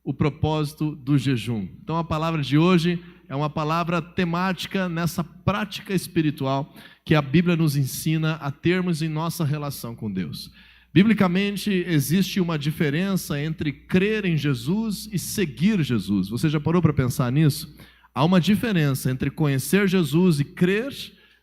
o propósito do jejum. Então a palavra de hoje é uma palavra temática nessa prática espiritual que a Bíblia nos ensina a termos em nossa relação com Deus. Biblicamente existe uma diferença entre crer em Jesus e seguir Jesus. Você já parou para pensar nisso? Há uma diferença entre conhecer Jesus e crer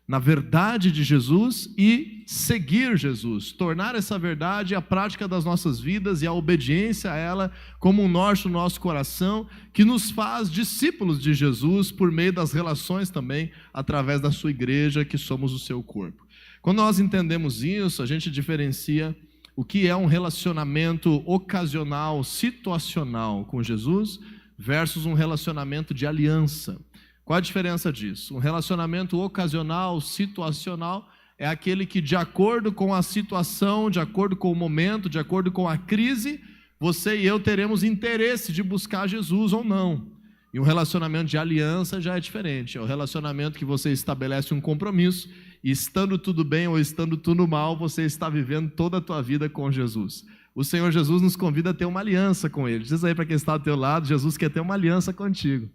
na verdade de Jesus e seguir Jesus, tornar essa verdade a prática das nossas vidas e a obediência a ela como um norte no nosso coração, que nos faz discípulos de Jesus por meio das relações também, através da sua igreja, que somos o seu corpo. Quando nós entendemos isso, a gente diferencia o que é um relacionamento ocasional, situacional com Jesus, versus um relacionamento de aliança. Qual a diferença disso? Um relacionamento ocasional, situacional, é aquele que, de acordo com a situação, de acordo com o momento, de acordo com a crise, você e eu teremos interesse de buscar Jesus ou não. E um relacionamento de aliança já é diferente. É o relacionamento que você estabelece um compromisso e, estando tudo bem ou estando tudo mal, você está vivendo toda a tua vida com Jesus. O Senhor Jesus nos convida a ter uma aliança com Ele. Diz aí para quem está ao teu lado, Jesus quer ter uma aliança contigo.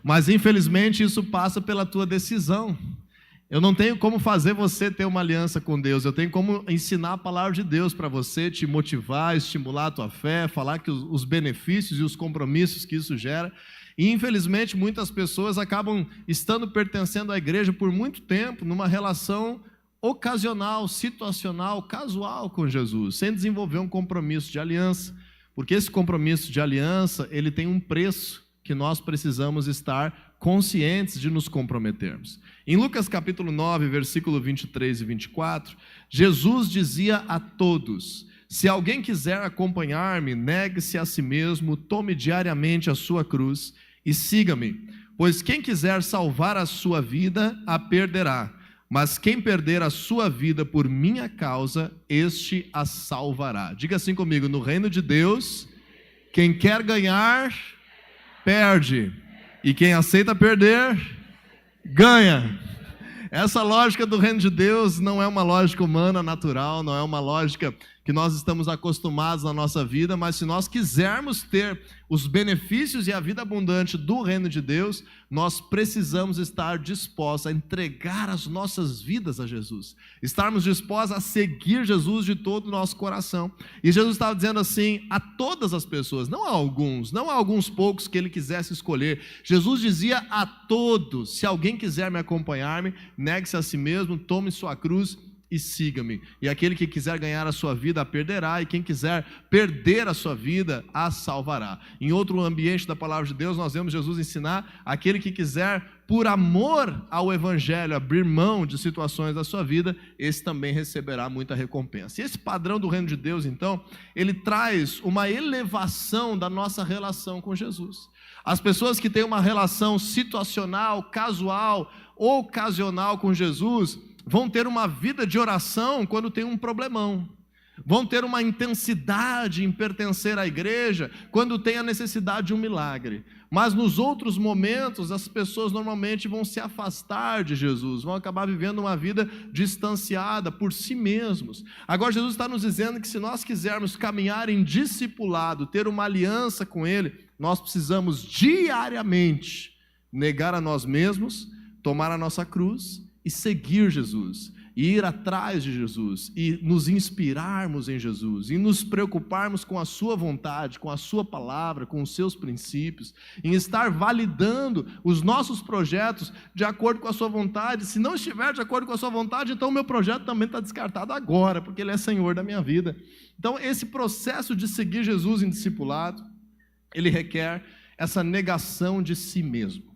Mas infelizmente isso passa pela tua decisão. Eu não tenho como fazer você ter uma aliança com Deus. Eu tenho como ensinar a palavra de Deus para você, te motivar, estimular a tua fé, falar que os benefícios e os compromissos que isso gera. E infelizmente muitas pessoas acabam estando pertencendo à igreja por muito tempo numa relação ocasional, situacional, casual com Jesus, sem desenvolver um compromisso de aliança. Porque esse compromisso de aliança, ele tem um preço que nós precisamos estar conscientes de nos comprometermos. Em Lucas capítulo 9, versículo 23 e 24, Jesus dizia a todos: se alguém quiser acompanhar-me, negue-se a si mesmo, tome diariamente a sua cruz e siga-me. Pois quem quiser salvar a sua vida, a perderá. Mas quem perder a sua vida por minha causa, este a salvará. Diga assim comigo: no reino de Deus, quem quer ganhar, perde, e quem aceita perder, ganha. Essa lógica do reino de Deus não é uma lógica humana, natural, não é uma lógica que nós estamos acostumados na nossa vida, mas se nós quisermos ter os benefícios e a vida abundante do reino de Deus, nós precisamos estar dispostos a entregar as nossas vidas a Jesus, estarmos dispostos a seguir Jesus de todo o nosso coração. E Jesus estava dizendo assim a todas as pessoas, não a alguns poucos que ele quisesse escolher. Jesus dizia a todos: se alguém quiser me acompanhar-me, negue-se a si mesmo, tome sua cruz e siga-me. E aquele que quiser ganhar a sua vida, a perderá, e quem quiser perder a sua vida, a salvará. Em outro ambiente da palavra de Deus, nós vemos Jesus ensinar: aquele que quiser, por amor ao evangelho, abrir mão de situações da sua vida, esse também receberá muita recompensa. E esse padrão do reino de Deus, então, ele traz uma elevação da nossa relação com Jesus. As pessoas que têm uma relação situacional, casual, ocasional com Jesus, vão ter uma vida de oração quando tem um problemão. Vão ter uma intensidade em pertencer à igreja quando tem a necessidade de um milagre. Mas nos outros momentos, as pessoas normalmente vão se afastar de Jesus, vão acabar vivendo uma vida distanciada por si mesmos. Agora Jesus está nos dizendo que se nós quisermos caminhar em discipulado, ter uma aliança com Ele, nós precisamos diariamente negar a nós mesmos, tomar a nossa cruz e seguir Jesus, e ir atrás de Jesus, e nos inspirarmos em Jesus, e nos preocuparmos com a sua vontade, com a sua palavra, com os seus princípios, em estar validando os nossos projetos de acordo com a sua vontade. Se não estiver de acordo com a sua vontade, então o meu projeto também está descartado agora, porque Ele é Senhor da minha vida. Então esse processo de seguir Jesus em discipulado, ele requer essa negação de si mesmo.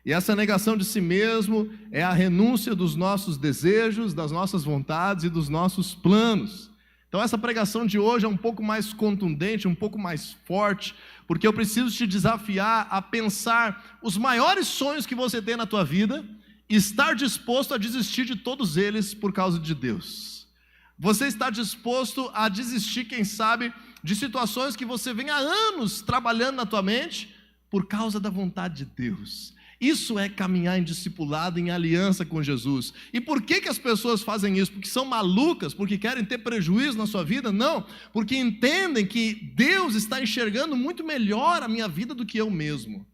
E essa negação de si mesmo é a renúncia dos nossos desejos, das nossas vontades e dos nossos planos. Então essa pregação de hoje é um pouco mais contundente, um pouco mais forte, porque eu preciso te desafiar a pensar os maiores sonhos que você tem na tua vida e estar disposto a desistir de todos eles por causa de Deus. Você está disposto a desistir, quem sabe, de situações que você vem há anos trabalhando na tua mente por causa da vontade de Deus. Isso é caminhar em discipulado, em aliança com Jesus. E por que as pessoas fazem isso? Porque são malucas? Porque querem ter prejuízo na sua vida? Não, porque entendem que Deus está enxergando muito melhor a minha vida do que eu mesmo.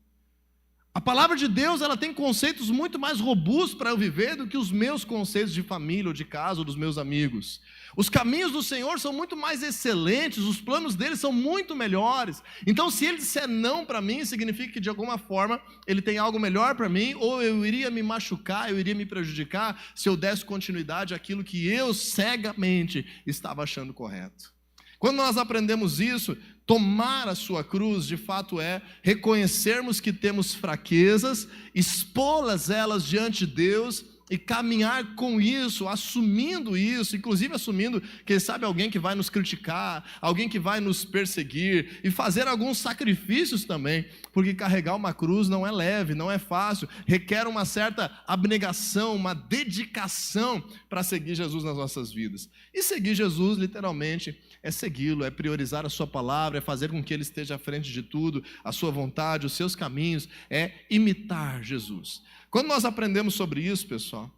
A palavra de Deus, ela tem conceitos muito mais robustos para eu viver do que os meus conceitos de família ou de casa ou dos meus amigos. Os caminhos do Senhor são muito mais excelentes, os planos dele são muito melhores. Então, se ele disser não para mim, significa que de alguma forma ele tem algo melhor para mim, ou eu iria me machucar, eu iria me prejudicar se eu desse continuidade àquilo que eu cegamente estava achando correto. Quando nós aprendemos isso, tomar a sua cruz, de fato, é reconhecermos que temos fraquezas, expô-las elas diante de Deus e caminhar com isso, assumindo isso, inclusive assumindo, quem sabe, alguém que vai nos criticar, alguém que vai nos perseguir, e fazer alguns sacrifícios também, porque carregar uma cruz não é leve, não é fácil, requer uma certa abnegação, uma dedicação para seguir Jesus nas nossas vidas. E seguir Jesus, literalmente, é segui-lo, é priorizar a sua palavra, é fazer com que ele esteja à frente de tudo, a sua vontade, os seus caminhos, é imitar Jesus. Quando nós aprendemos sobre isso, pessoal,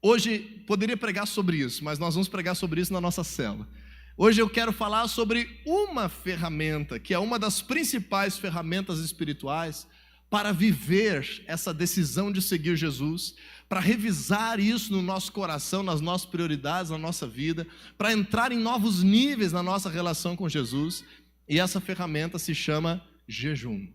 hoje poderia pregar sobre isso, mas nós vamos pregar sobre isso na nossa célula. Hoje eu quero falar sobre uma ferramenta, que é uma das principais ferramentas espirituais para viver essa decisão de seguir Jesus, para revisar isso no nosso coração, nas nossas prioridades, na nossa vida, para entrar em novos níveis na nossa relação com Jesus, e essa ferramenta se chama jejum.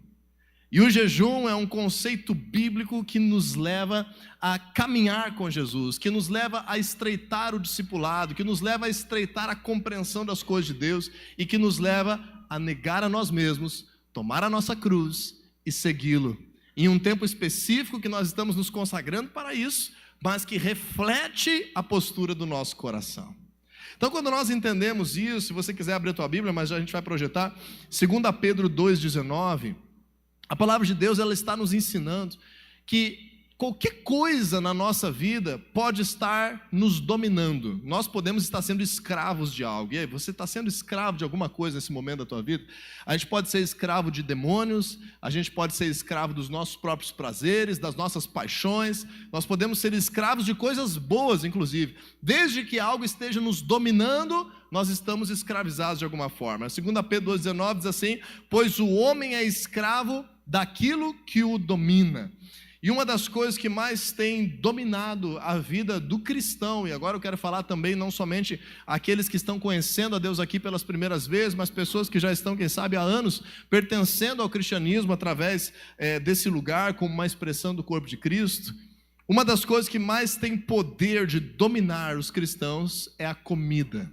E o jejum é um conceito bíblico que nos leva a caminhar com Jesus, que nos leva a estreitar o discipulado, que nos leva a estreitar a compreensão das coisas de Deus e que nos leva a negar a nós mesmos, tomar a nossa cruz e segui-lo. Em um tempo específico que nós estamos nos consagrando para isso, mas que reflete a postura do nosso coração. Então, quando nós entendemos isso, se você quiser abrir a tua Bíblia, mas já a gente vai projetar, 2 Pedro 2,19... A palavra de Deus, ela está nos ensinando que qualquer coisa na nossa vida pode estar nos dominando. Nós podemos estar sendo escravos de algo. E aí, você está sendo escravo de alguma coisa nesse momento da tua vida? A gente pode ser escravo de demônios, a gente pode ser escravo dos nossos próprios prazeres, das nossas paixões. Nós podemos ser escravos de coisas boas, inclusive. Desde que algo esteja nos dominando, nós estamos escravizados de alguma forma. 2 Pedro 2,19 diz assim: pois o homem é escravo daquilo que o domina. E uma das coisas que mais tem dominado a vida do cristão, e agora eu quero falar também não somente aqueles que estão conhecendo a Deus aqui pelas primeiras vezes, mas pessoas que já estão, quem sabe, há anos pertencendo ao cristianismo através desse lugar, como uma expressão do corpo de Cristo. Uma das coisas que mais tem poder de dominar os cristãos é a comida.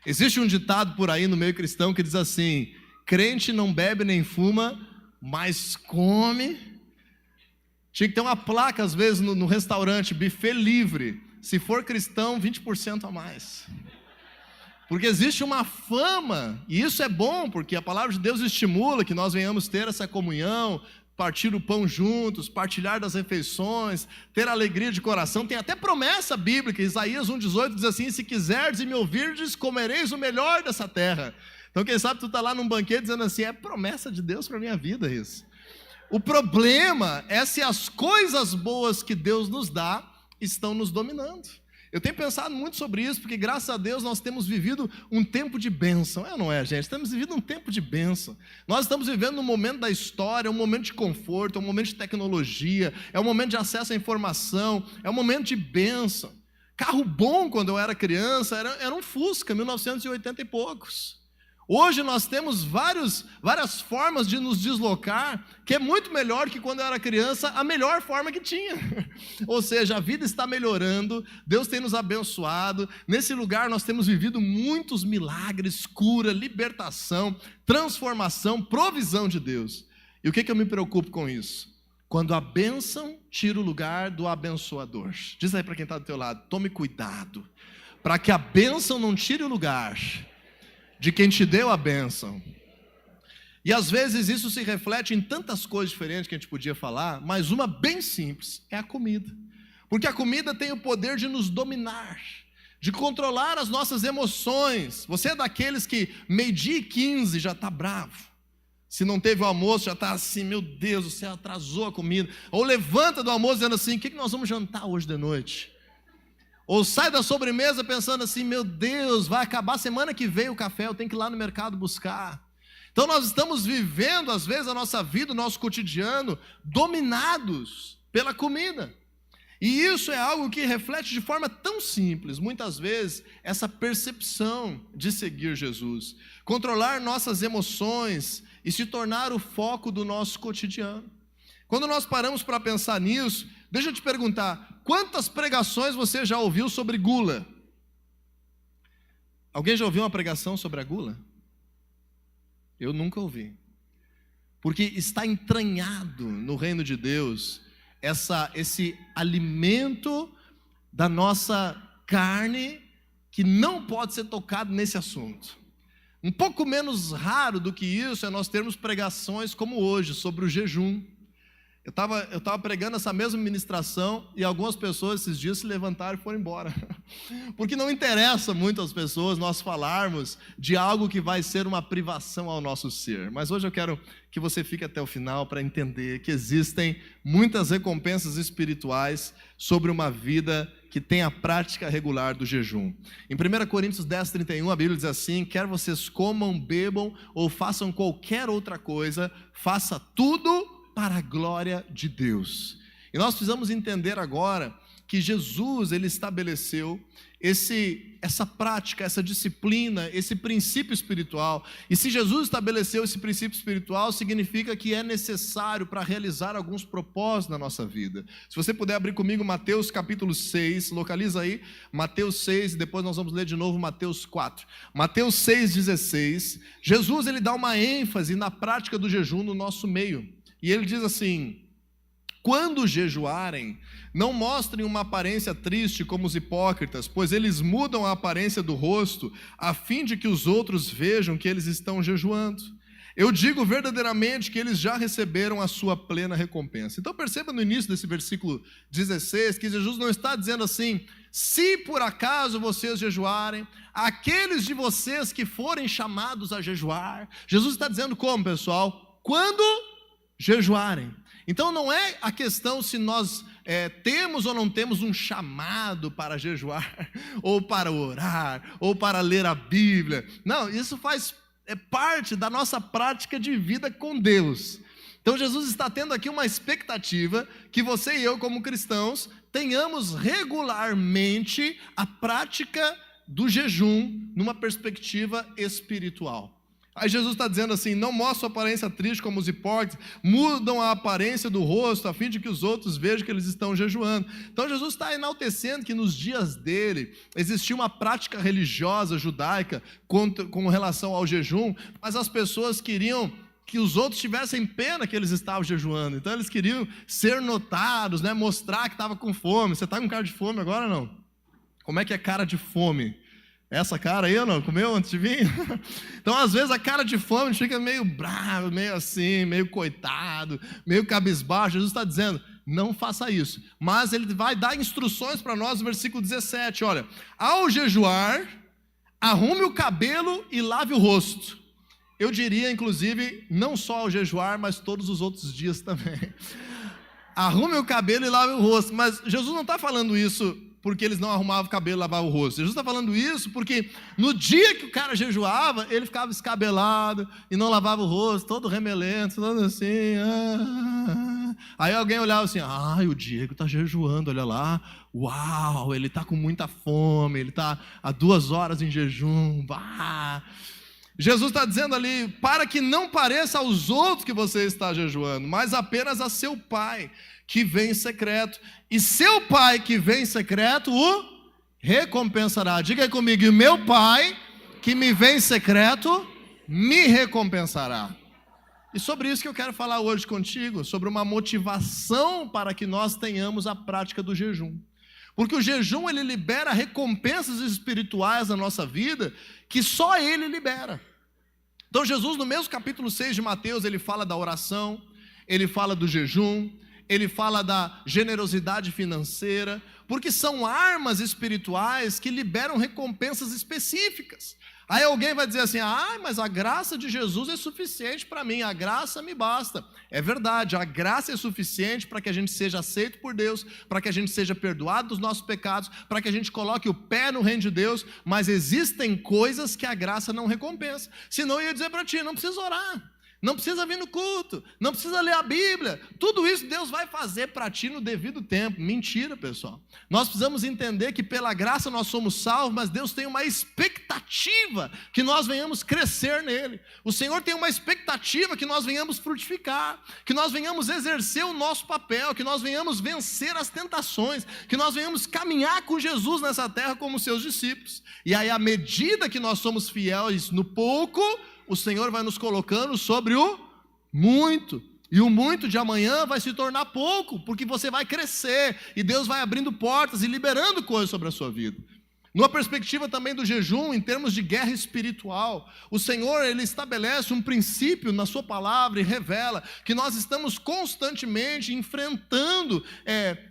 Existe um ditado por aí no meio cristão que diz assim: crente não bebe nem fuma, mas come. Tinha que ter uma placa às vezes no restaurante, buffet livre, se for cristão 20% a mais. Porque existe uma fama, e isso é bom, porque a palavra de Deus estimula que nós venhamos ter essa comunhão, partir o pão juntos, partilhar das refeições, ter alegria de coração. Tem até promessa bíblica, Isaías 1,18 diz assim: se quiserdes e me ouvirdes, comereis o melhor dessa terra. Então quem sabe tu está lá num banquete dizendo assim: é promessa de Deus para a minha vida isso. O problema é se as coisas boas que Deus nos dá estão nos dominando. Eu tenho pensado muito sobre isso, porque graças a Deus nós temos vivido um tempo de bênção. É ou não é, gente? Estamos vivendo um tempo de bênção. Nós estamos vivendo um momento da história, um momento de conforto, um momento de tecnologia, é um momento de acesso à informação, é um momento de bênção. Carro bom, quando eu era criança, era um Fusca, 1980 e poucos. Hoje nós temos várias formas de nos deslocar, que é muito melhor que quando eu era criança, a melhor forma que tinha. Ou seja, a vida está melhorando, Deus tem nos abençoado. Nesse lugar nós temos vivido muitos milagres, cura, libertação, transformação, provisão de Deus. E o que eu me preocupo com isso? Quando a bênção tira o lugar do abençoador. Diz aí para quem está do teu lado: tome cuidado, para que a bênção não tire o lugar de quem te deu a bênção. E às vezes isso se reflete em tantas coisas diferentes que a gente podia falar, mas uma bem simples é a comida. Porque a comida tem o poder de nos dominar, de controlar as nossas emoções. Você é daqueles que 12:15 já está bravo. Se não teve o almoço, já está assim, meu Deus do céu, atrasou a comida. Ou levanta do almoço dizendo assim, o que nós vamos jantar hoje de noite? Ou sai da sobremesa pensando assim, meu Deus, vai acabar semana que vem o café, eu tenho que ir lá no mercado buscar. Então nós estamos vivendo, às vezes, a nossa vida, o nosso cotidiano, dominados pela comida. E isso é algo que reflete de forma tão simples, muitas vezes, essa percepção de seguir Jesus. Controlar nossas emoções e se tornar o foco do nosso cotidiano. Quando nós paramos para pensar nisso, deixa eu te perguntar, quantas pregações você já ouviu sobre gula? Alguém já ouviu uma pregação sobre a gula? Eu nunca ouvi. Porque está entranhado no reino de Deus esse alimento da nossa carne que não pode ser tocado nesse assunto. Um pouco menos raro do que isso é nós termos pregações como hoje, sobre o jejum. Eu estava pregando essa mesma ministração e algumas pessoas esses dias se levantaram e foram embora. Porque não interessa muito às pessoas nós falarmos de algo que vai ser uma privação ao nosso ser. Mas hoje eu quero que você fique até o final para entender que existem muitas recompensas espirituais sobre uma vida que tem a prática regular do jejum. Em 1 Coríntios 10:31, a Bíblia diz assim, quer vocês comam, bebam ou façam qualquer outra coisa, faça tudo para a glória de Deus. E nós precisamos entender agora que Jesus, ele estabeleceu essa prática, essa disciplina, esse princípio espiritual. E se Jesus estabeleceu esse princípio espiritual, significa que é necessário para realizar alguns propósitos na nossa vida. Se você puder abrir comigo Mateus capítulo 6, localiza aí, Mateus 6, e depois nós vamos ler de novo Mateus 4. Mateus 6,16, Jesus ele dá uma ênfase na prática do jejum no nosso meio. E ele diz assim, quando jejuarem, não mostrem uma aparência triste como os hipócritas, pois eles mudam a aparência do rosto, a fim de que os outros vejam que eles estão jejuando. Eu digo verdadeiramente que eles já receberam a sua plena recompensa. Então perceba no início desse versículo 16, que Jesus não está dizendo assim, se por acaso vocês jejuarem, aqueles de vocês que forem chamados a jejuar, Jesus está dizendo como, pessoal? Quando jejuarem. Então não é a questão se nós temos ou não temos um chamado para jejuar, ou para orar, ou para ler a Bíblia. Não, isso faz parte da nossa prática de vida com Deus. Então Jesus está tendo aqui uma expectativa que você e eu como cristãos tenhamos regularmente a prática do jejum numa perspectiva espiritual. Aí Jesus está dizendo assim, não mostra a aparência triste como os hipócritas, mudam a aparência do rosto, a fim de que os outros vejam que eles estão jejuando. Então Jesus está enaltecendo que nos dias dele, existia uma prática religiosa judaica com relação ao jejum, mas as pessoas queriam que os outros tivessem pena que eles estavam jejuando. Então eles queriam ser notados, né, mostrar que estava com fome. Você está com cara de fome agora ou não? Como é que é cara de fome? Essa cara aí ou não? Comeu antes de vir? Então, às vezes, a cara de fome fica meio bravo, meio assim, meio coitado, meio cabisbaixo. Jesus está dizendo, não faça isso. Mas ele vai dar instruções para nós no versículo 17. Olha, ao jejuar, arrume o cabelo e lave o rosto. Eu diria, inclusive, não só ao jejuar, mas todos os outros dias também. Arrume o cabelo e lave o rosto. Mas Jesus não está falando isso porque eles não arrumavam o cabelo e lavavam o rosto. Jesus está falando isso porque no dia que o cara jejuava, ele ficava escabelado e não lavava o rosto, todo remelento, todo assim. Aí alguém olhava assim, o Diego está jejuando, olha lá. Uau, ele está com muita fome, ele está há 2 horas em jejum. Jesus está dizendo ali, para que não pareça aos outros que você está jejuando, mas apenas a seu Pai, que vem em secreto. E seu Pai que vem em secreto o recompensará. Diga aí comigo, e meu Pai que me vem em secreto me recompensará. E sobre isso que eu quero falar hoje contigo, sobre uma motivação para que nós tenhamos a prática do jejum. Porque o jejum ele libera recompensas espirituais na nossa vida que só ele libera. Então Jesus no mesmo capítulo 6 de Mateus, ele fala da oração, ele fala do jejum, ele fala da generosidade financeira, porque são armas espirituais que liberam recompensas específicas. Aí alguém vai dizer assim, mas a graça de Jesus é suficiente para mim, a graça me basta. É verdade, a graça é suficiente para que a gente seja aceito por Deus, para que a gente seja perdoado dos nossos pecados, para que a gente coloque o pé no reino de Deus, mas existem coisas que a graça não recompensa. Senão eu ia dizer para ti, não precisa orar. Não precisa vir no culto, não precisa ler a Bíblia, tudo isso Deus vai fazer para ti no devido tempo. Mentira, pessoal. Nós precisamos entender que pela graça nós somos salvos, mas Deus tem uma expectativa que nós venhamos crescer nele. O Senhor tem uma expectativa que nós venhamos frutificar, que nós venhamos exercer o nosso papel, que nós venhamos vencer as tentações, que nós venhamos caminhar com Jesus nessa terra como seus discípulos. E aí, à medida que nós somos fiéis no pouco, o Senhor vai nos colocando sobre o muito. E o muito de amanhã vai se tornar pouco, porque você vai crescer, e Deus vai abrindo portas e liberando coisas sobre a sua vida. Numa perspectiva também do jejum, em termos de guerra espiritual, o Senhor, Ele estabelece um princípio na sua palavra e revela que nós estamos constantemente enfrentando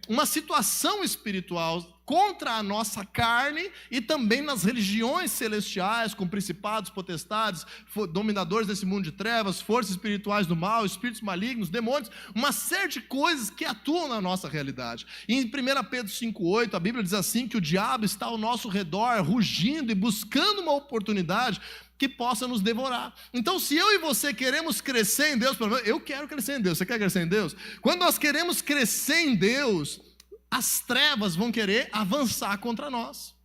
uma situação espiritual contra a nossa carne e também nas religiões celestiais, com principados, potestades, dominadores desse mundo de trevas, forças espirituais do mal, espíritos malignos, demônios, uma série de coisas que atuam na nossa realidade. E em 1 Pedro 5,8, a Bíblia diz assim, que o diabo está ao nosso redor, rugindo e buscando uma oportunidade que possa nos devorar. Então, se eu e você queremos crescer em Deus, eu quero crescer em Deus, você quer crescer em Deus? Quando nós queremos crescer em Deus, as trevas vão querer avançar contra nós.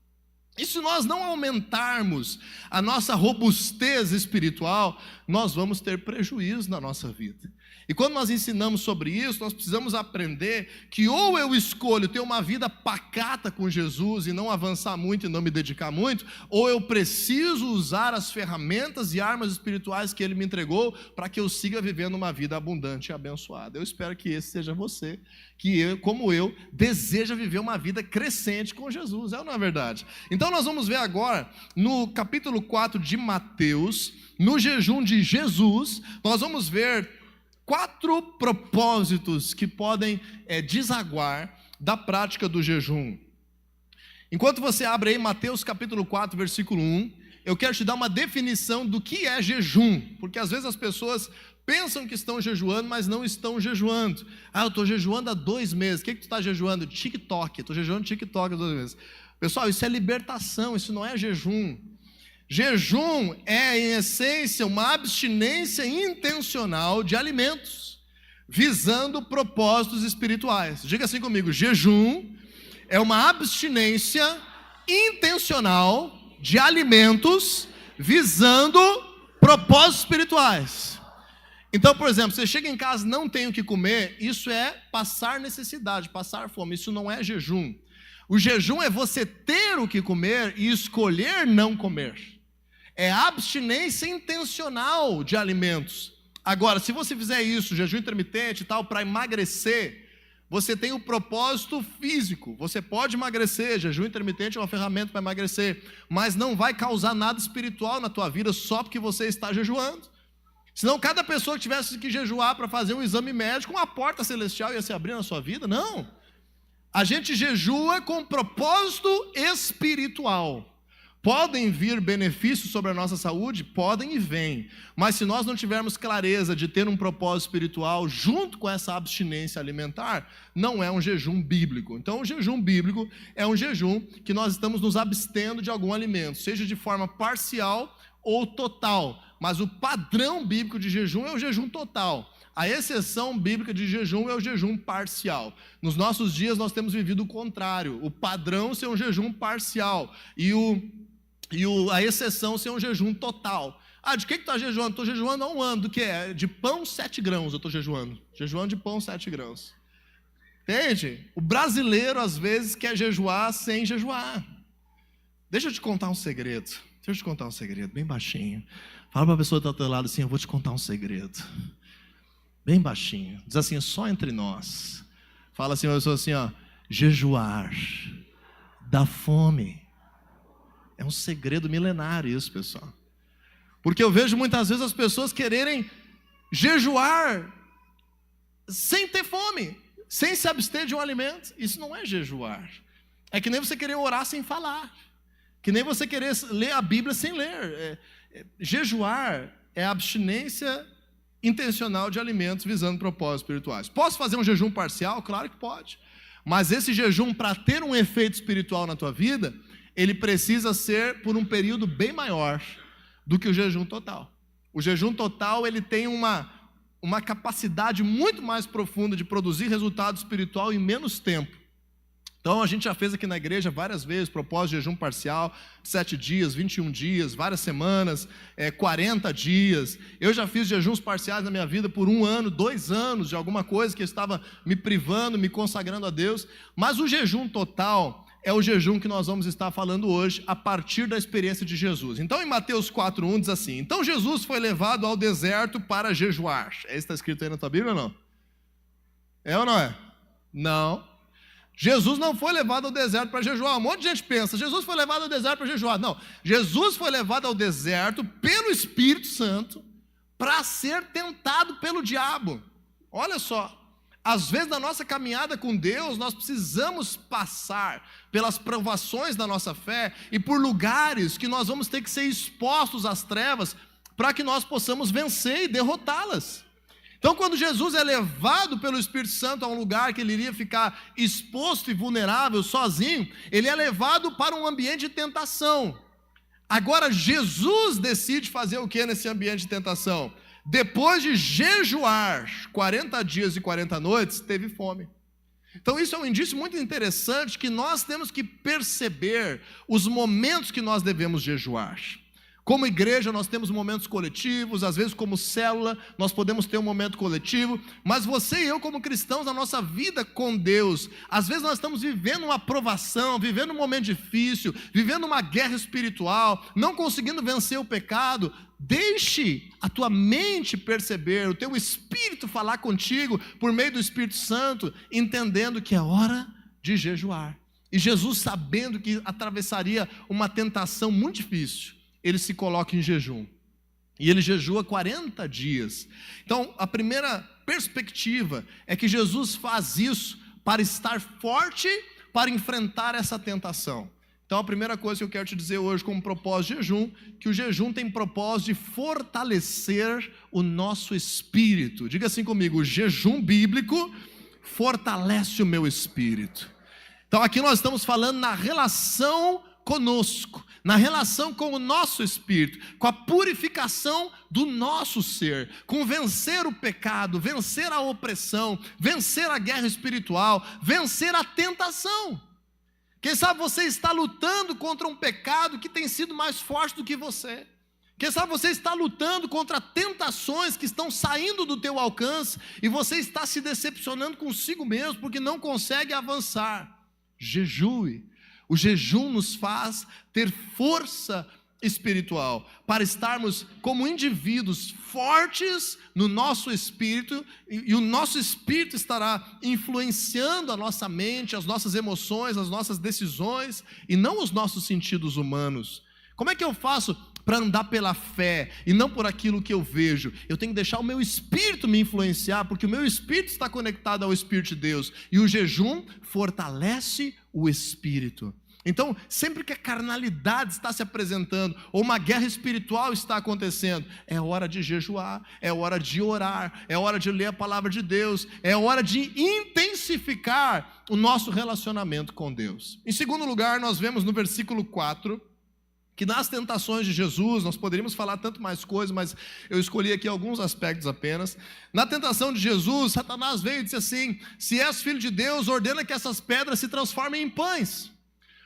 E se nós não aumentarmos a nossa robustez espiritual, nós vamos ter prejuízo na nossa vida. E quando nós ensinamos sobre isso, nós precisamos aprender que ou eu escolho ter uma vida pacata com Jesus e não avançar muito e não me dedicar muito, ou eu preciso usar as ferramentas e armas espirituais que Ele me entregou para que eu siga vivendo uma vida abundante e abençoada. Eu espero que esse seja você, que como eu, deseja viver uma vida crescente com Jesus, não é verdade? Então nós vamos ver agora, no capítulo 4 de Mateus, no jejum de Jesus, nós vamos ver 4 propósitos que podem desaguar da prática do jejum. Enquanto você abre aí Mateus capítulo 4, versículo 1, eu quero te dar uma definição do que é jejum, porque às vezes as pessoas pensam que estão jejuando, mas não estão jejuando. Eu estou jejuando há 2 meses. O que tu está jejuando? TikTok. Estou jejuando TikTok há 2 meses. Pessoal, isso é libertação, isso não é jejum. Jejum é, em essência, uma abstinência intencional de alimentos, visando propósitos espirituais. Diga assim comigo, jejum é uma abstinência intencional de alimentos, visando propósitos espirituais. Então, por exemplo, você chega em casa e não tem o que comer, isso é passar necessidade, passar fome, isso não é jejum. O jejum é você ter o que comer e escolher não comer. É abstinência intencional de alimentos. Agora, se você fizer isso, jejum intermitente e tal, para emagrecer, você tem o propósito físico. Você pode emagrecer, jejum intermitente é uma ferramenta para emagrecer, mas não vai causar nada espiritual na tua vida só porque você está jejuando. Senão cada pessoa que tivesse que jejuar para fazer um exame médico, uma porta celestial ia se abrir na sua vida. Não. A gente jejua com propósito espiritual. Podem vir benefícios sobre a nossa saúde? Podem e vêm. Mas se nós não tivermos clareza de ter um propósito espiritual junto com essa abstinência alimentar, não é um jejum bíblico. Então, o jejum bíblico é um jejum que nós estamos nos abstendo de algum alimento, seja de forma parcial ou total. Mas o padrão bíblico de jejum é o jejum total. A exceção bíblica de jejum é o jejum parcial. Nos nossos dias nós temos vivido o contrário. O padrão ser um jejum parcial a exceção ser um jejum total. De que tu está jejuando? Estou jejuando há 1 ano. Do que é? De pão 7 grãos eu estou jejuando. Jejuando de pão 7 grãos. Entende? O brasileiro às vezes quer jejuar sem jejuar. Deixa eu te contar um segredo. Bem baixinho. Fala para a pessoa que está do teu lado assim, eu vou te contar um segredo. Bem baixinho. Diz assim, só entre nós. Fala assim, uma pessoa assim, jejuar dá fome. É um segredo milenário isso, pessoal. Porque eu vejo muitas vezes as pessoas quererem jejuar sem ter fome, sem se abster de um alimento. Isso não é jejuar. É que nem você querer orar sem falar. Que nem você querer ler a Bíblia sem ler. Jejuar é a abstinência intencional de alimentos visando propósitos espirituais. Posso fazer um jejum parcial? Claro que pode. Mas esse jejum, para ter um efeito espiritual na tua vida, ele precisa ser por um período bem maior do que o jejum total. O jejum total, ele tem uma capacidade muito mais profunda de produzir resultado espiritual em menos tempo. Então a gente já fez aqui na igreja várias vezes propósito de jejum parcial, 7 dias, 21 dias, várias semanas, 40 dias. Eu já fiz jejuns parciais na minha vida por 1 ano, 2 anos, de alguma coisa que eu estava me privando, me consagrando a Deus. Mas o jejum total é o jejum que nós vamos estar falando hoje, a partir da experiência de Jesus. Então em Mateus 4:1 diz assim: então Jesus foi levado ao deserto para jejuar. É isso que está escrito aí na tua Bíblia ou não? É ou não é? Não. Jesus não foi levado ao deserto para jejuar. Um monte de gente pensa, Jesus foi levado ao deserto para jejuar. Não, Jesus foi levado ao deserto pelo Espírito Santo para ser tentado pelo diabo. Olha só, às vezes na nossa caminhada com Deus, nós precisamos passar pelas provações da nossa fé e por lugares que nós vamos ter que ser expostos às trevas para que nós possamos vencer e derrotá-las. Então, quando Jesus é levado pelo Espírito Santo a um lugar que ele iria ficar exposto e vulnerável, sozinho, ele é levado para um ambiente de tentação. Agora, Jesus decide fazer o que nesse ambiente de tentação? Depois de jejuar 40 dias e 40 noites, teve fome. Então, isso é um indício muito interessante que nós temos que perceber os momentos que nós devemos jejuar. Como igreja, nós temos momentos coletivos, às vezes como célula, nós podemos ter um momento coletivo, mas você e eu como cristãos, na nossa vida com Deus, às vezes nós estamos vivendo uma provação, vivendo um momento difícil, vivendo uma guerra espiritual, não conseguindo vencer o pecado. Deixe a tua mente perceber, o teu espírito falar contigo, por meio do Espírito Santo, entendendo que é hora de jejuar. E Jesus, sabendo que atravessaria uma tentação muito difícil, ele se coloca em jejum, e ele jejua 40 dias. Então, a primeira perspectiva é que Jesus faz isso para estar forte, para enfrentar essa tentação. Então, a primeira coisa que eu quero te dizer hoje como propósito de jejum, que o jejum tem propósito de fortalecer o nosso espírito. Diga assim comigo: o jejum bíblico fortalece o meu espírito. Então, aqui nós estamos falando na relação conosco, na relação com o nosso espírito, com a purificação do nosso ser, com vencer o pecado, vencer a opressão, vencer a guerra espiritual, vencer a tentação. Quem sabe você está lutando contra um pecado que tem sido mais forte do que você. Quem sabe você está lutando contra tentações que estão saindo do teu alcance e você está se decepcionando consigo mesmo porque não consegue avançar. Jejue. O jejum nos faz ter força espiritual, para estarmos como indivíduos fortes no nosso espírito, e o nosso espírito estará influenciando a nossa mente, as nossas emoções, as nossas decisões, e não os nossos sentidos humanos. Como é que eu faço para andar pela fé e não por aquilo que eu vejo? Eu tenho que deixar o meu espírito me influenciar, porque o meu espírito está conectado ao Espírito de Deus, e o jejum fortalece o espírito. Então, sempre que a carnalidade está se apresentando, ou uma guerra espiritual está acontecendo, é hora de jejuar, é hora de orar, é hora de ler a palavra de Deus, é hora de intensificar o nosso relacionamento com Deus. Em segundo lugar, nós vemos no versículo 4, que nas tentações de Jesus, nós poderíamos falar tanto mais coisas, mas eu escolhi aqui alguns aspectos apenas. Na tentação de Jesus, Satanás veio e disse assim: se és filho de Deus, ordena que essas pedras se transformem em pães.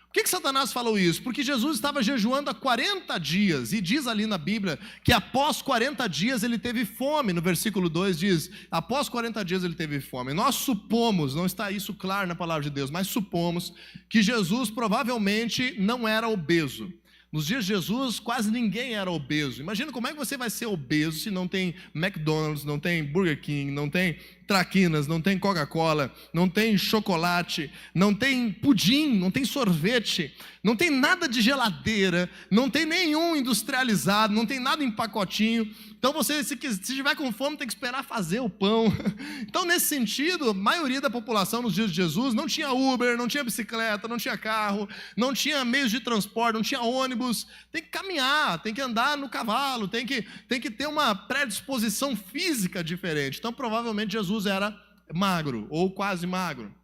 Por que Satanás falou isso? Porque Jesus estava jejuando há 40 dias, e diz ali na Bíblia que após 40 dias ele teve fome. No versículo 2 diz, após 40 dias ele teve fome. Nós supomos, não está isso claro na palavra de Deus, mas supomos que Jesus provavelmente não era obeso. Nos dias de Jesus, quase ninguém era obeso. Imagina como é que você vai ser obeso se não tem McDonald's, não tem Burger King, não tem traquinas, não tem Coca-Cola, não tem chocolate, não tem pudim, não tem sorvete, não tem nada de geladeira, não tem nenhum industrializado, não tem nada em pacotinho. Então você, se estiver com fome, tem que esperar fazer o pão. Então, nesse sentido, a maioria da população nos dias de Jesus não tinha Uber, não tinha bicicleta, não tinha carro, não tinha meios de transporte, não tinha ônibus. Tem que caminhar, tem que andar no cavalo, tem que ter uma predisposição física diferente. Então, provavelmente, Jesus era magro ou quase magro.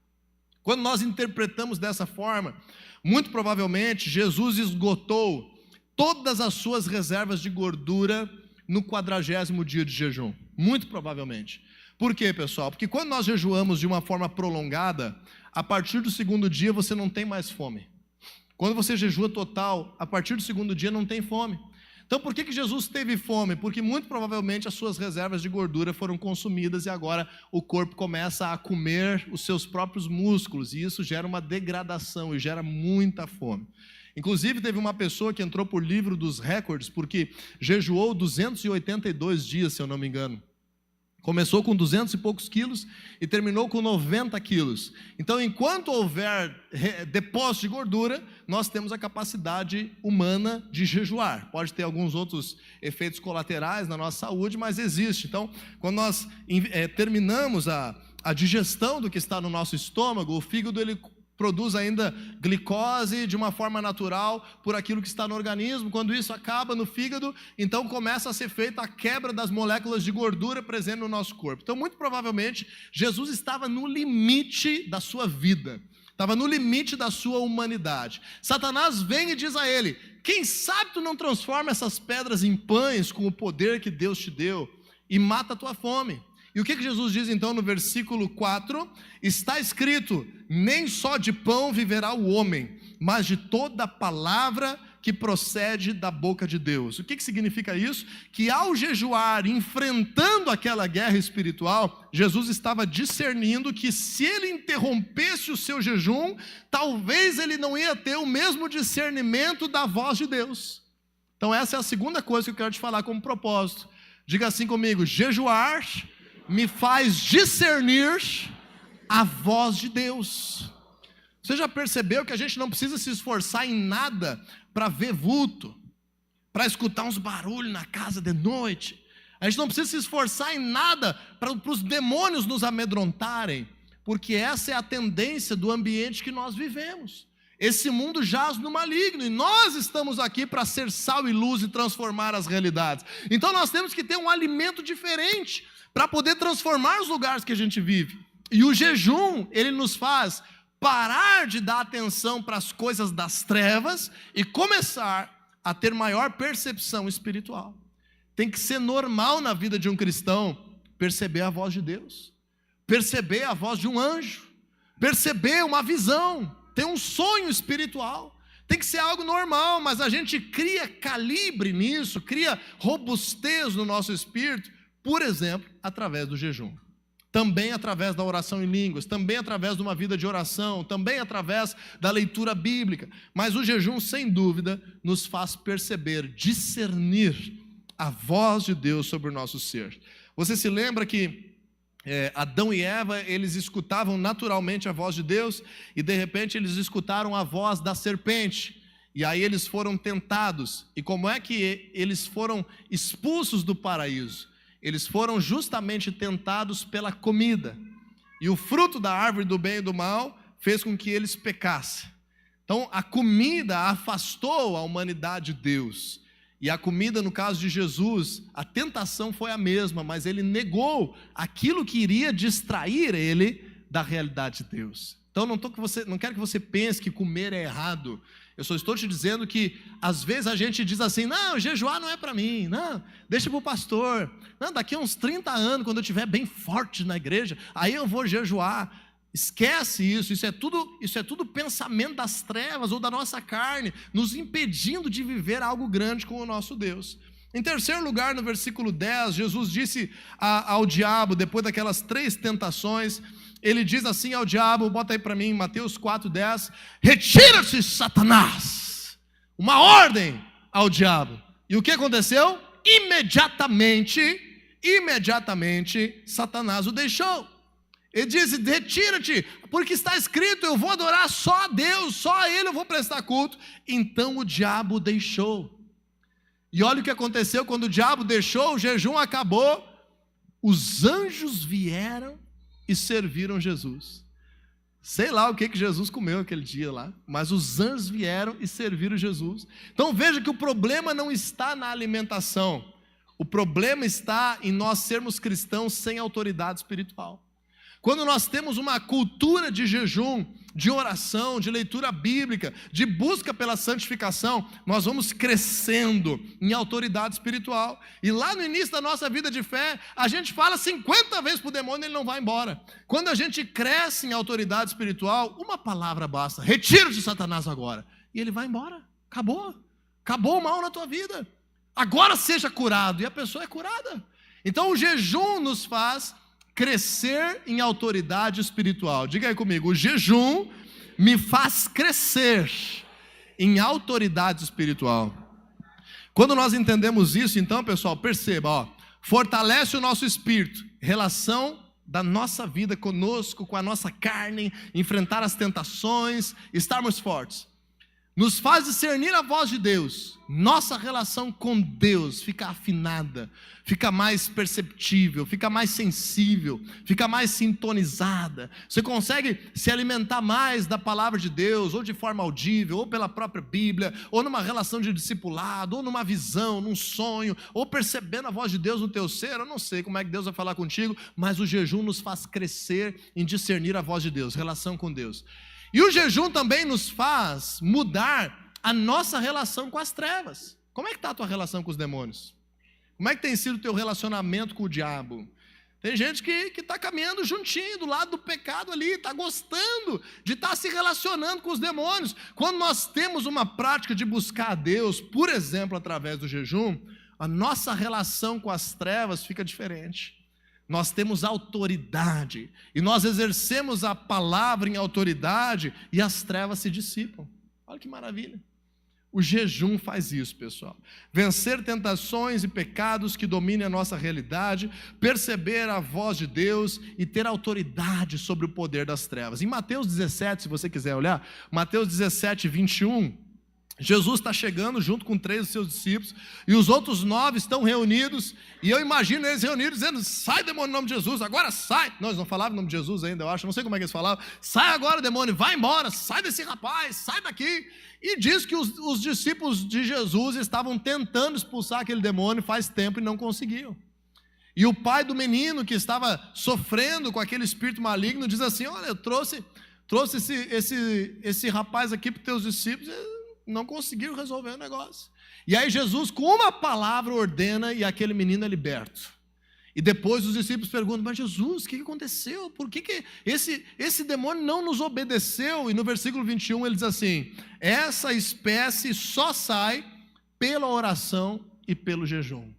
Quando nós interpretamos dessa forma, muito provavelmente, Jesus esgotou todas as suas reservas de gordura no 40º dia de jejum, muito provavelmente. Por quê, pessoal? Porque quando nós jejuamos de uma forma prolongada, a partir do 2º dia você não tem mais fome. Quando você jejua total, a partir do 2º dia não tem fome. Então por que Jesus teve fome? Porque muito provavelmente as suas reservas de gordura foram consumidas e agora o corpo começa a comer os seus próprios músculos e isso gera uma degradação e gera muita fome. Inclusive teve uma pessoa que entrou por livro dos recordes porque jejuou 282 dias, se eu não me engano. Começou com 200 e poucos quilos e terminou com 90 quilos. Então, enquanto houver depósito de gordura, nós temos a capacidade humana de jejuar. Pode ter alguns outros efeitos colaterais na nossa saúde, mas existe. Então, quando nós terminamos a digestão do que está no nosso estômago, o fígado ele produz ainda glicose de uma forma natural por aquilo que está no organismo. Quando isso acaba no fígado, então começa a ser feita a quebra das moléculas de gordura presentes no nosso corpo. Então, muito provavelmente, Jesus estava no limite da sua vida, estava no limite da sua humanidade. Satanás vem e diz a ele: quem sabe tu não transforma essas pedras em pães com o poder que Deus te deu e mata a tua fome? E o que Jesus diz então no versículo 4? Está escrito: nem só de pão viverá o homem, mas de toda palavra que procede da boca de Deus. O que significa isso? Que ao jejuar, enfrentando aquela guerra espiritual, Jesus estava discernindo que se ele interrompesse o seu jejum, talvez ele não ia ter o mesmo discernimento da voz de Deus. Então essa é a segunda coisa que eu quero te falar como propósito. Diga assim comigo: jejuar me faz discernir a voz de Deus. Você já percebeu que a gente não precisa se esforçar em nada para ver vulto, para escutar uns barulhos na casa de noite? A gente não precisa se esforçar em nada para os demônios nos amedrontarem, porque essa é a tendência do ambiente que nós vivemos. Esse mundo jaz no maligno e nós estamos aqui para ser sal e luz e transformar as realidades. Então nós temos que ter um alimento diferente para poder transformar os lugares que a gente vive. E o jejum, ele nos faz parar de dar atenção para as coisas das trevas e começar a ter maior percepção espiritual. Tem que ser normal na vida de um cristão perceber a voz de Deus, perceber a voz de um anjo, perceber uma visão, ter um sonho espiritual. Tem que ser algo normal, mas a gente cria calibre nisso, cria robustez no nosso espírito, por exemplo, através do jejum. Também através da oração em línguas, também através de uma vida de oração, também através da leitura bíblica. Mas o jejum, sem dúvida, nos faz perceber, discernir a voz de Deus sobre o nosso ser. Você se lembra que Adão e Eva, eles escutavam naturalmente a voz de Deus e de repente eles escutaram a voz da serpente. E aí eles foram tentados. E como é que eles foram expulsos do paraíso? Eles foram justamente tentados pela comida. E o fruto da árvore do bem e do mal fez com que eles pecassem. Então a comida afastou a humanidade de Deus. E a comida, no caso de Jesus, a tentação foi a mesma, mas ele negou aquilo que iria distrair ele da realidade de Deus. Então não quero que você pense que comer é errado. Eu só estou te dizendo que às vezes a gente diz assim: não, jejuar não é para mim, não, deixa para o pastor, não, daqui a uns 30 anos, quando eu estiver bem forte na igreja, aí eu vou jejuar. Esquece isso, isso é tudo pensamento das trevas ou da nossa carne, nos impedindo de viver algo grande com o nosso Deus. Em terceiro lugar, no versículo 10, Jesus disse ao diabo, depois daquelas 3 tentações, ele diz assim ao diabo, bota aí para mim, Mateus 4:10, retira-te, Satanás. uma ordem ao diabo. E o que aconteceu? Imediatamente, Satanás o deixou. Ele disse: retira-te, porque está escrito, eu vou adorar só a Deus, só a Ele eu vou prestar culto. Então o diabo o deixou. E olha o que aconteceu quando o diabo deixou, o jejum acabou. Os anjos vieram e serviram Jesus. Sei lá o que Jesus comeu aquele dia lá, mas os anjos vieram e serviram Jesus. Então veja que o problema não está na alimentação. O problema está em nós sermos cristãos sem autoridade espiritual. Quando nós temos uma cultura de jejum, de oração, de leitura bíblica, de busca pela santificação, nós vamos crescendo em autoridade espiritual. E lá no início da nossa vida de fé, a gente fala 50 vezes para o demônio e ele não vai embora. Quando a gente cresce em autoridade espiritual, uma palavra basta: retira-te, Satanás, agora. E ele vai embora. Acabou o mal na tua vida. Agora seja curado. E a pessoa é curada. Então o jejum nos faz crescer em autoridade espiritual. Diga aí comigo: o jejum me faz crescer em autoridade espiritual. Quando nós entendemos isso, então, pessoal, perceba, fortalece o nosso espírito, relação da nossa vida conosco, com a nossa carne, enfrentar as tentações, estarmos fortes. Nos faz discernir a voz de Deus. Nossa relação com Deus fica afinada, fica mais perceptível, fica mais sensível, fica mais sintonizada. Você consegue se alimentar mais da palavra de Deus, ou de forma audível, ou pela própria Bíblia, ou numa relação de discipulado, ou numa visão, num sonho, ou percebendo a voz de Deus no teu ser. Eu não sei como é que Deus vai falar contigo, mas o jejum nos faz crescer em discernir a voz de Deus, relação com Deus. E o jejum também nos faz mudar a nossa relação com as trevas. Como é que está a tua relação com os demônios? Como é que tem sido o teu relacionamento com o diabo? Tem gente que está caminhando juntinho, do lado do pecado ali, está gostando de estar se relacionando com os demônios. Quando nós temos uma prática de buscar a Deus, por exemplo, através do jejum, a nossa relação com as trevas fica diferente. Nós temos autoridade, e nós exercemos a palavra em autoridade, e as trevas se dissipam. Olha que maravilha. O jejum faz isso, pessoal. Vencer tentações e pecados que dominem a nossa realidade, perceber a voz de Deus e ter autoridade sobre o poder das trevas. Em Mateus 17, se você quiser olhar, Mateus 17, 21, Jesus está chegando junto com 3 dos seus discípulos, e os outros 9 estão reunidos, e eu imagino eles reunidos dizendo: sai, demônio, em nome de Jesus, agora sai. Não, eles não falavam em nome de Jesus ainda, eu acho, não sei como é que eles falavam. Sai agora, demônio, vai embora, sai desse rapaz, sai daqui. E diz que os discípulos de Jesus estavam tentando expulsar aquele demônio faz tempo e não conseguiam. E o pai do menino que estava sofrendo com aquele espírito maligno diz assim: olha, eu trouxe esse rapaz aqui para os teus discípulos, não conseguiram resolver o negócio. E aí Jesus, com uma palavra, ordena, e aquele menino é liberto. E depois os discípulos perguntam: mas Jesus, o que aconteceu? Por que esse demônio não nos obedeceu? E no versículo 21 ele diz assim: essa espécie só sai pela oração e pelo jejum.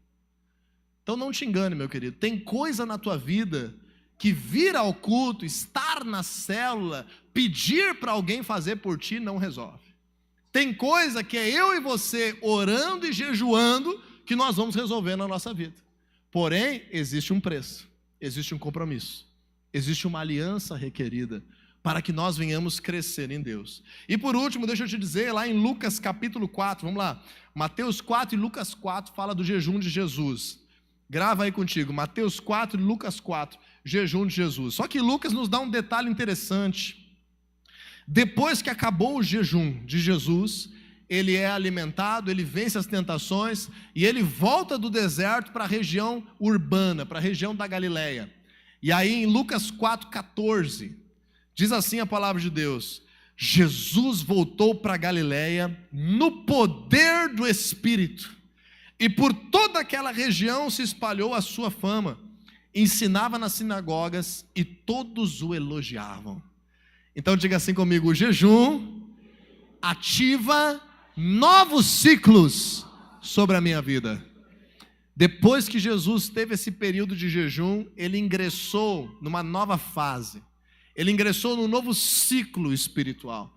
Então não te engane, meu querido, tem coisa na tua vida que vir ao culto, estar na célula, pedir para alguém fazer por ti não resolve. Tem coisa que é eu e você orando e jejuando que nós vamos resolver na nossa vida. Porém, existe um preço, existe um compromisso, existe uma aliança requerida para que nós venhamos crescer em Deus. E por último, deixa eu te dizer, lá em Lucas capítulo 4, vamos lá, Mateus 4 e Lucas 4 fala do jejum de Jesus. Grava aí contigo, Mateus 4 e Lucas 4, jejum de Jesus. Só que Lucas nos dá um detalhe interessante. Depois que acabou o jejum de Jesus, ele é alimentado, ele vence as tentações, e ele volta do deserto para a região urbana, para a região da Galileia. E aí em Lucas 4,14, diz assim a palavra de Deus: Jesus voltou para a Galileia no poder do Espírito, e por toda aquela região se espalhou a sua fama, ensinava nas sinagogas e todos o elogiavam. Então diga assim comigo: o jejum ativa novos ciclos sobre a minha vida. Depois que Jesus teve esse período de jejum, ele ingressou numa nova fase. Ele ingressou num novo ciclo espiritual.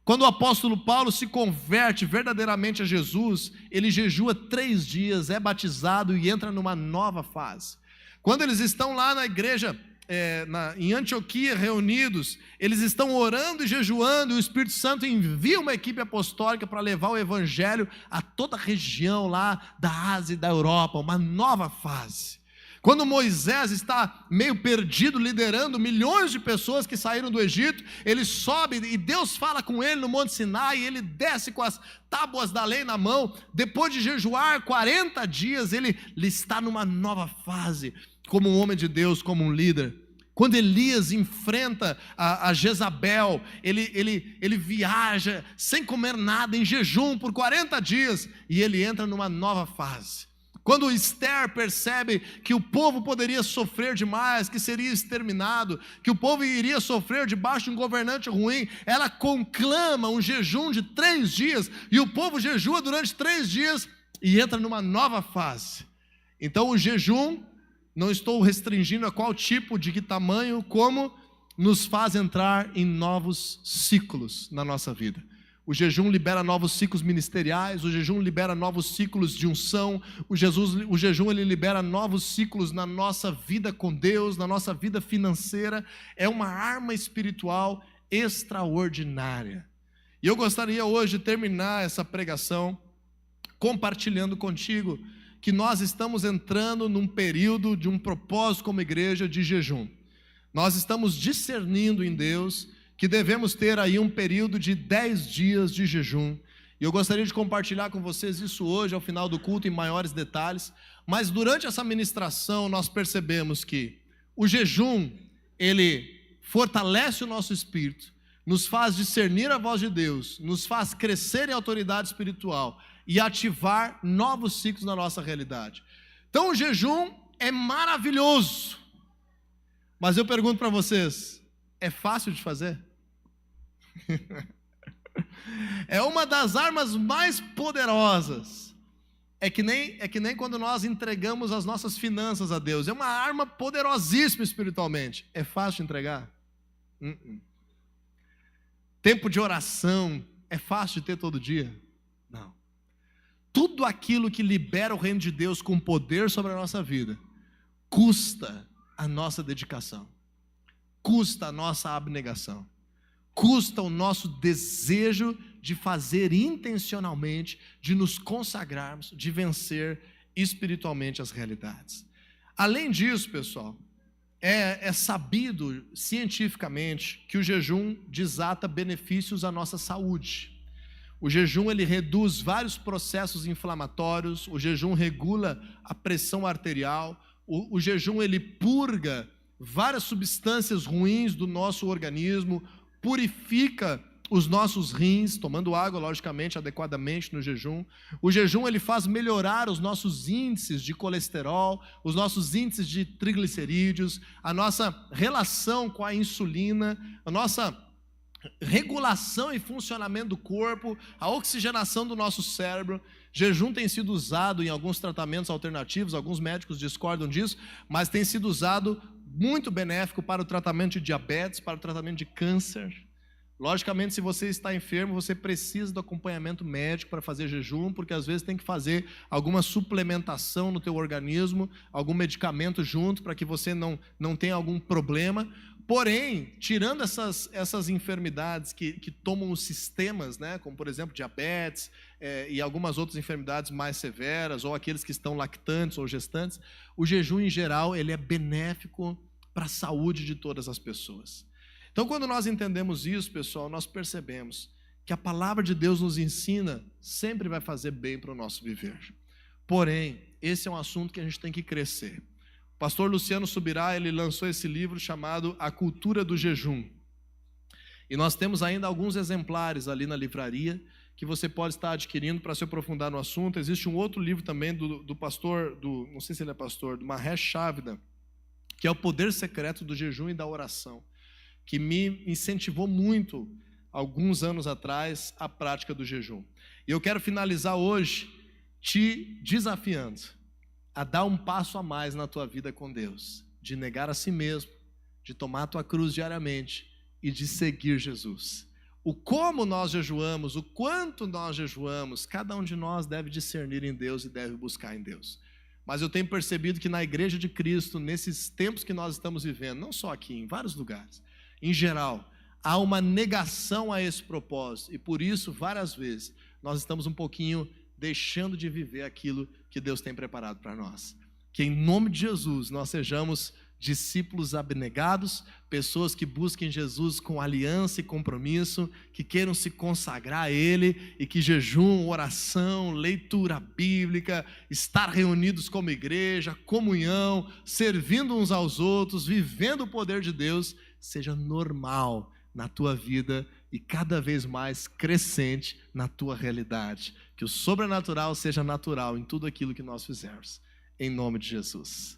Quando o apóstolo Paulo se converte verdadeiramente a Jesus, ele jejua 3 dias, é batizado e entra numa nova fase. Quando eles estão lá na igreja, em Antioquia, reunidos, eles estão orando e jejuando, e o Espírito Santo envia uma equipe apostólica para levar o evangelho a toda a região lá da Ásia e da Europa, uma nova fase. Quando Moisés está meio perdido, liderando milhões de pessoas que saíram do Egito, ele sobe e Deus fala com ele no Monte Sinai, e ele desce com as tábuas da lei na mão. Depois de jejuar 40 dias, ele está numa nova fase, como um homem de Deus, como um líder. Quando Elias enfrenta a Jezabel, ele viaja sem comer nada, em jejum por 40 dias, e ele entra numa nova fase. Quando Esther percebe que o povo poderia sofrer demais, que seria exterminado, que o povo iria sofrer debaixo de um governante ruim, ela conclama um jejum de 3 dias, e o povo jejua durante 3 dias e entra numa nova fase. Então o jejum, não estou restringindo a qual tipo, de que tamanho, como nos faz entrar em novos ciclos na nossa vida. O jejum libera novos ciclos ministeriais, o jejum libera novos ciclos de unção, o jejum ele libera novos ciclos na nossa vida com Deus, na nossa vida financeira. É uma arma espiritual extraordinária. E eu gostaria hoje de terminar essa pregação compartilhando contigo que nós estamos entrando num período de um propósito como igreja de jejum. Nós estamos discernindo em Deus que devemos ter aí um período de 10 dias de jejum. E eu gostaria de compartilhar com vocês isso hoje, ao final do culto, em maiores detalhes. Mas durante essa ministração, nós percebemos que o jejum, ele fortalece o nosso espírito, nos faz discernir a voz de Deus, nos faz crescer em autoridade espiritual e ativar novos ciclos na nossa realidade. Então o jejum é maravilhoso. Mas eu pergunto para vocês, é fácil de fazer? É uma das armas mais poderosas. É que nem quando nós entregamos as nossas finanças a Deus. É uma arma poderosíssima espiritualmente. É fácil de entregar? Tempo de oração é fácil de ter todo dia? Não. Tudo aquilo que libera o reino de Deus com poder sobre a nossa vida custa a nossa dedicação, custa a nossa abnegação, custa o nosso desejo de fazer intencionalmente, de nos consagrarmos, de vencer espiritualmente as realidades. Além disso, pessoal, é sabido cientificamente que o jejum desata benefícios à nossa saúde. O jejum ele reduz vários processos inflamatórios, o jejum regula a pressão arterial, o jejum ele purga várias substâncias ruins do nosso organismo, purifica os nossos rins, tomando água, logicamente, adequadamente no jejum. O jejum ele faz melhorar os nossos índices de colesterol, os nossos índices de triglicerídeos, a nossa relação com a insulina, a nossa regulação e funcionamento do corpo, a oxigenação do nosso cérebro. Jejum tem sido usado em alguns tratamentos alternativos, alguns médicos discordam disso, mas tem sido usado muito benéfico para o tratamento de diabetes, para o tratamento de câncer. Logicamente, se você está enfermo, você precisa do acompanhamento médico para fazer jejum, porque às vezes tem que fazer alguma suplementação no teu organismo, algum medicamento junto, para que você não tenha algum problema. Porém, tirando essas enfermidades que tomam os sistemas, né, como por exemplo diabetes e algumas outras enfermidades mais severas, ou aqueles que estão lactantes ou gestantes, o jejum em geral ele é benéfico para a saúde de todas as pessoas. Então, quando nós entendemos isso, pessoal, nós percebemos que a palavra de Deus nos ensina, sempre vai fazer bem para o nosso viver. Porém, esse é um assunto que a gente tem que crescer. O pastor Luciano Subirá, ele lançou esse livro chamado A Cultura do Jejum. E nós temos ainda alguns exemplares ali na livraria que você pode estar adquirindo para se aprofundar no assunto. Existe um outro livro também do pastor, não sei se ele é pastor, do Mahesh Chavda, que é O Poder Secreto do Jejum e da Oração, que me incentivou muito, alguns anos atrás, a prática do jejum. E eu quero finalizar hoje te desafiando a dar um passo a mais na tua vida com Deus, de negar a si mesmo, de tomar a tua cruz diariamente e de seguir Jesus. O como nós jejuamos, o quanto nós jejuamos, cada um de nós deve discernir em Deus e deve buscar em Deus. Mas eu tenho percebido que na Igreja de Cristo, nesses tempos que nós estamos vivendo, não só aqui, em vários lugares, em geral, há uma negação a esse propósito. E por isso, várias vezes, nós estamos um pouquinho deixando de viver aquilo que Deus tem preparado para nós. Que em nome de Jesus nós sejamos discípulos abnegados, pessoas que busquem Jesus com aliança e compromisso, que queiram se consagrar a Ele e que jejum, oração, leitura bíblica, estar reunidos como igreja, comunhão, servindo uns aos outros, vivendo o poder de Deus, seja normal na tua vida e cada vez mais crescente na tua realidade. Que o sobrenatural seja natural em tudo aquilo que nós fizermos. Em nome de Jesus.